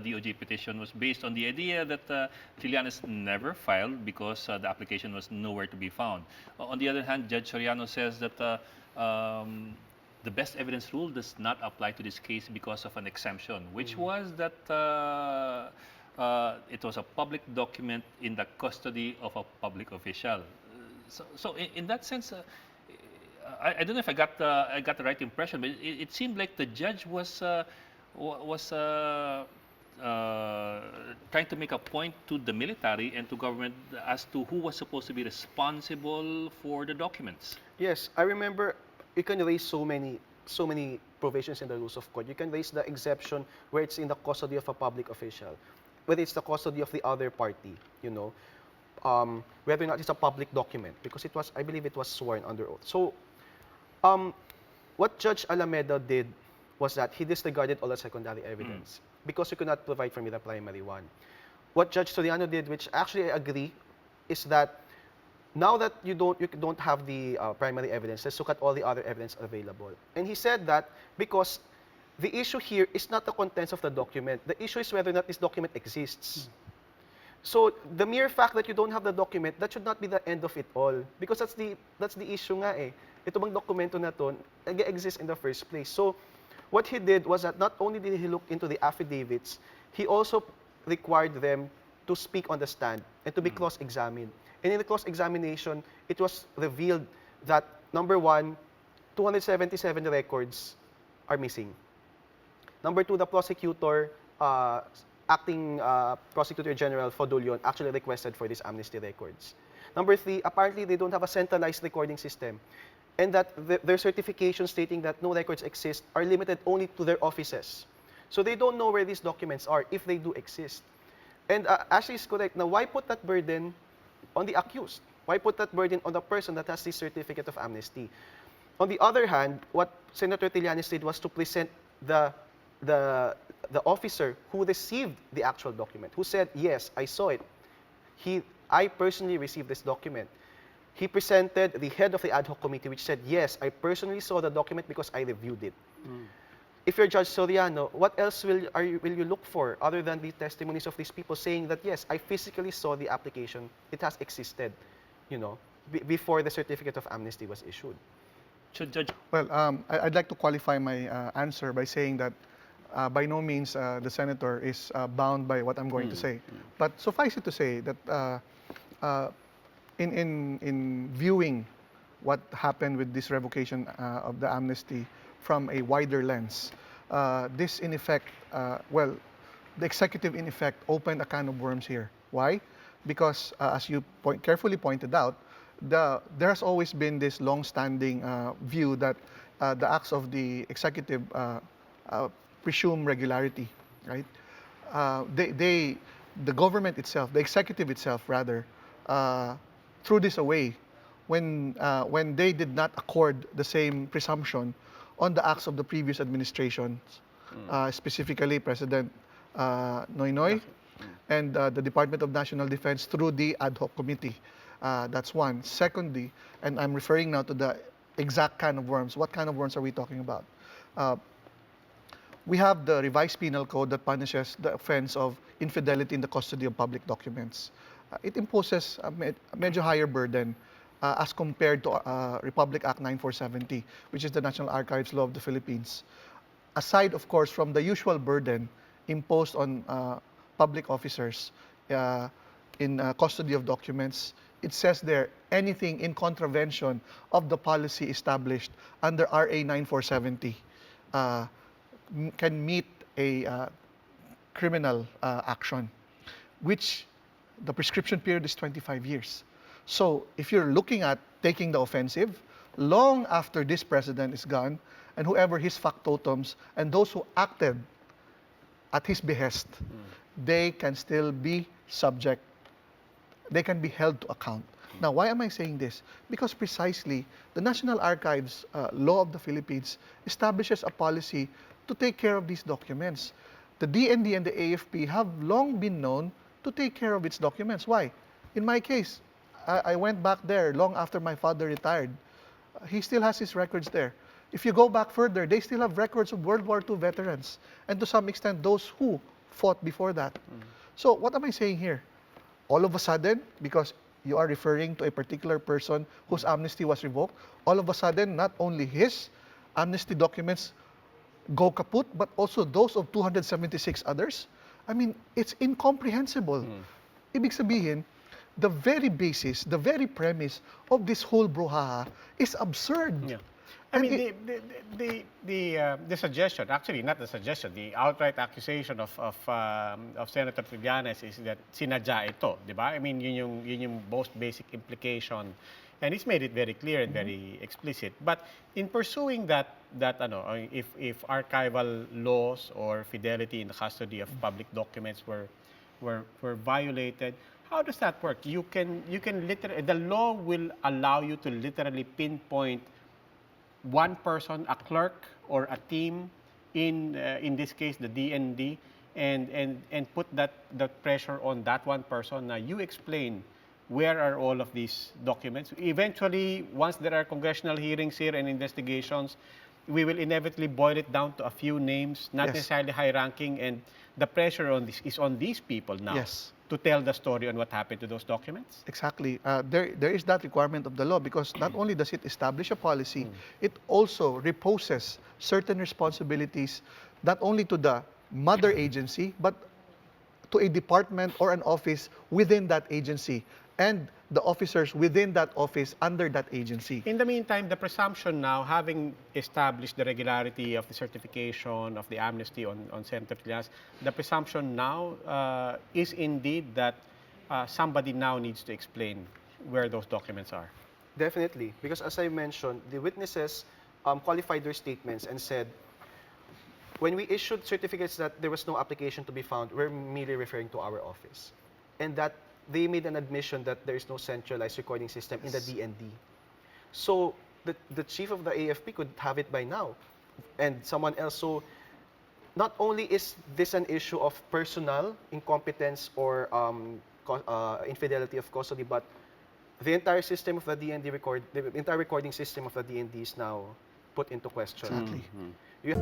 DOJ petition was based on the idea that Trillanes never filed because the application was nowhere to be found. On the other hand, Judge Soriano says that the best evidence rule does not apply to this case because of an exemption, which was that it was a public document in the custody of a public official. So in that sense, I don't know if I got the right impression, but it seemed like the judge was trying to make a point to the military and to government as to who was supposed to be responsible for the documents. Yes, I remember you can raise so many provisions in the rules of court. You can raise the exception where it's in the custody of a public official, whether it's the custody of the other party, you know, whether or not it's a public document, because it was, I believe it was sworn under oath. So, what Judge Alameda did was that he disregarded all the secondary evidence because you could not provide for me the primary one. What Judge Soriano did, which actually I agree, is that now that you don't have the primary evidence, let's look at all the other evidence available. And he said that because the issue here is not the contents of the document. The issue is whether or not this document exists. So the mere fact that you don't have the document, that should not be the end of it all. Because that's the issue nga eh. Ito bang dokumento na to, nag-exist in the first place. So what he did was that not only did he look into the affidavits, he also required them to speak on the stand and to be cross-examined. And in the cross-examination, it was revealed that, number one, 277 records are missing. Number two, the prosecutor, acting Prosecutor General Fodulyon, actually requested for these amnesty records. Number three, apparently they don't have a centralized recording system, and that their certifications stating that no records exist are limited only to their offices. So they don't know where these documents are, if they do exist. And Ashley is correct. Now, why put that burden on the accused? Why put that burden on the person that has this certificate of amnesty? On the other hand, what Senator Trillanes did was to present the officer who received the actual document, who said, yes, I saw it. I personally received this document. He presented the head of the ad hoc committee, which said, yes, I personally saw the document because I reviewed it. If you're Judge Soriano, what else will you look for other than the testimonies of these people saying that, yes, I physically saw the application, it has existed, you know, before the certificate of amnesty was issued? Judge. Well, I'd like to qualify my answer by saying that by no means the senator is bound by what I'm going to say. But suffice it to say that in viewing what happened with this revocation of the amnesty from a wider lens, this in effect, well, the executive in effect opened a can of worms here. Why? Because as you carefully pointed out, there has always been this long-standing view that the acts of the executive presume regularity, right? The government itself, the executive itself rather, threw this away when they did not accord the same presumption on the acts of the previous administrations, specifically President Noynoy and the Department of National Defense through the ad hoc committee. That's one. Secondly, and I'm referring now to the exact can of worms. What kind of worms are we talking about? We have the revised penal code that punishes the offense of infidelity in the custody of public documents. It imposes a medyo higher burden as compared to Republic Act 9470, which is the National Archives Law of the Philippines. Aside, of course, from the usual burden imposed on public officers in custody of documents, it says there anything in contravention of the policy established under RA 9470 can meet a criminal action, which the prescription period is 25 years. So if you're looking at taking the offensive, long after this president is gone, and whoever his factotums and those who acted at his behest, they can still be subject, they can be held to account. Now, why am I saying this? Because precisely the National Archives Law of the Philippines establishes a policy to take care of these documents. The DND and the AFP have long been known to take care of its documents. Why? In my case, I went back there long after my father retired. He still has his records there. If you go back further, they still have records of World War II veterans, and to some extent, those who fought before that. So what am I saying here? All of a sudden, because you are referring to a particular person whose amnesty was revoked, all of a sudden, not only his amnesty documents go kaput, but also those of 276 others. I mean, it's incomprehensible. Ibig sabihin, the very basis, the very premise of this whole brouhaha is absurd. Yeah. I And mean, the suggestion, actually not the suggestion, the outright accusation of Senator Trillanes is that sinadya ito, di ba? I mean, yun yung most basic implication. And he's made it very clear and very explicit. But in pursuing that if archival laws or fidelity in the custody of public documents were violated, how does that work? You can literally, the law will allow you to literally pinpoint one person, a clerk or a team in this case the DND, and put that pressure on that one person. Now you explain where are all of these documents. Eventually, once there are congressional hearings here and investigations, we will inevitably boil it down to a few names, not Yes. necessarily high ranking, and the pressure on this is on these people now Yes. to tell the story on what happened to those documents. Exactly. There is that requirement of the law because not only does it establish a policy, it also reposes certain responsibilities not only to the mother agency, but to a department or an office within that agency and the officers within that office under that agency. In the meantime, the presumption now, having established the regularity of the certification of the amnesty on Senator Trillanes, the presumption now is indeed that somebody now needs to explain where those documents are. Definitely, because as I mentioned, the witnesses qualified their statements and said, when we issued certificates that there was no application to be found, we're merely referring to our office. And that they made an admission that there is no centralized recording system in the DND. So the chief of the AFP could have it by now, and someone else. So not only is this an issue of personal incompetence or infidelity of custody, but the entire system of the DND the entire recording system of the DND is now put into question. Exactly. You